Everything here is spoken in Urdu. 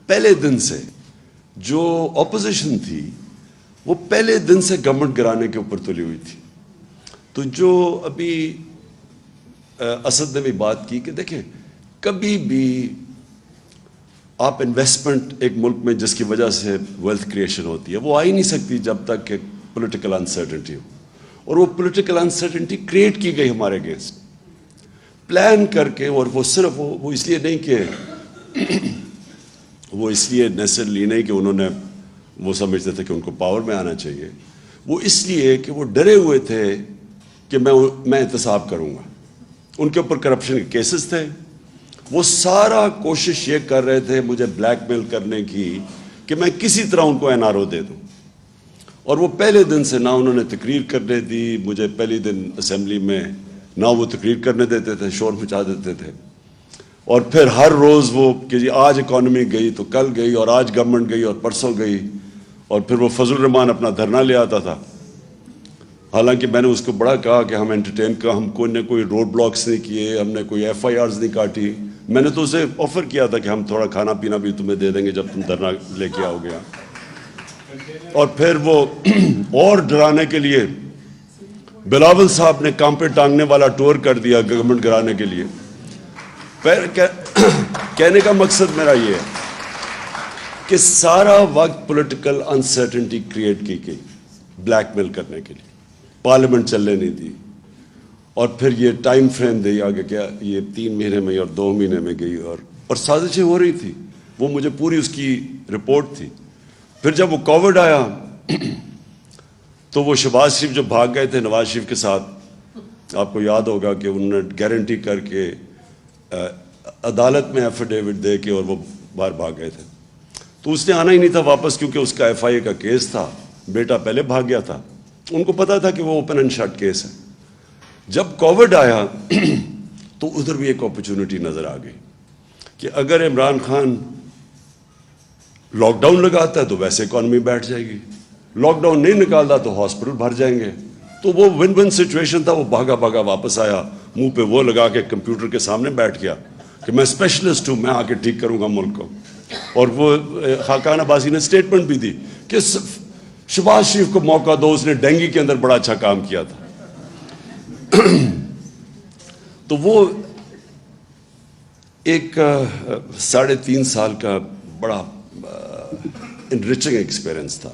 پہلے دن سے جو اپوزیشن تھی وہ پہلے دن سے گورنمنٹ گرانے کے اوپر تلی ہوئی تھی. تو جو ابھی اسد نے بھی بات کی کہ دیکھیں کبھی بھی آپ انویسٹمنٹ ایک ملک میں جس کی وجہ سے ویلتھ کریشن ہوتی ہے وہ آ ہی نہیں سکتی جب تک کہ پولیٹیکل انسرٹنٹی ہو. اور وہ پولیٹیکل انسرٹنٹی کریٹ کی گئی ہمارے اگینسٹ پلان کر کے. اور وہ صرف وہ اس لیے نہیں کہ وہ اس لیے نیسرلی نہیں کہ انہوں نے وہ سمجھتے تھے کہ ان کو پاور میں آنا چاہیے. وہ اس لیے کہ وہ ڈرے ہوئے تھے کہ میں احتساب کروں گا. ان کے اوپر کرپشن کے کیسز تھے. وہ سارا کوشش یہ کر رہے تھے مجھے بلیک میل کرنے کی کہ میں کسی طرح ان کو NRO دے دوں. اور وہ پہلے دن سے نہ انہوں نے تقریر کرنے دی. مجھے پہلی دن اسمبلی میں نہ وہ تقریر کرنے دیتے تھے, شور مچا دیتے تھے. اور پھر ہر روز وہ کہ جی آج اکانومی گئی تو کل گئی, اور آج گورنمنٹ گئی اور پرسوں گئی. اور پھر وہ فضل الرحمان اپنا دھرنا لے آتا تھا. حالانکہ میں نے اس کو بڑا کہا کہ ہم انٹرٹین کا ہم کوئی نہ کوئی روڈ بلاکس نہیں کیے, ہم نے کوئی FIRs نہیں کاٹی. میں نے تو اسے آفر کیا تھا کہ ہم تھوڑا کھانا پینا بھی تمہیں دے دیں گے جب تم دھرنا لے کے آؤ گے. اور پھر وہ اور ڈرانے کے لیے بلاول صاحب نے کام پہ ٹانگنے والا ٹور کر دیا گورنمنٹ گرانے کے لیے. کہنے کا مقصد میرا یہ ہے کہ سارا وقت پولیٹیکل انسرٹنٹی کریٹ کی گئی بلیک میل کرنے کے لیے. پارلیمنٹ چلنے نہیں دی. اور پھر یہ ٹائم فریم دے آگے کیا یہ 3 مہینے میں اور 2 مہینے میں گئی. اور سازشیں ہو رہی تھی. وہ مجھے پوری اس کی رپورٹ تھی. پھر جب وہ کووڈ آیا تو وہ شہباز شریف جو بھاگ گئے تھے نواز شریف کے ساتھ, آپ کو یاد ہوگا کہ انہوں نے گارنٹی کر کے عدالت میں ایفیڈیوٹ دے کے اور وہ باہر بھاگ گئے تھے. تو اس نے آنا ہی نہیں تھا واپس کیونکہ اس کا FIA کا کیس تھا. بیٹا پہلے بھاگ گیا تھا. ان کو پتا تھا کہ وہ اوپن اینڈ شٹ کیس ہے. جب کووڈ آیا تو ادھر بھی ایک اپرچونٹی نظر آ گئی کہ اگر عمران خان لاک ڈاؤن لگاتا ہے تو ویسے اکانومی بیٹھ جائے گی, لاک ڈاؤن نہیں نکالتا تو ہاسپٹل بھر جائیں گے. تو وہ ون ون سچویشن تھا. وہ بھاگا بھاگا واپس آیا, منہ پہ وہ لگا کے کمپیوٹر کے سامنے بیٹھ گیا کہ میں اسپیشلسٹ ہوں, میں آ کے ٹھیک کروں گا ملک کو. اور وہ خاقان عباسی نے اسٹیٹمنٹ بھی دی کہ شہباز شریف کو موقع دو, اس نے ڈینگی کے اندر بڑا اچھا کام کیا تھا. تو وہ ایک 3.5 سال کا بڑا انریچنگ ایکسپیرئنس تھا.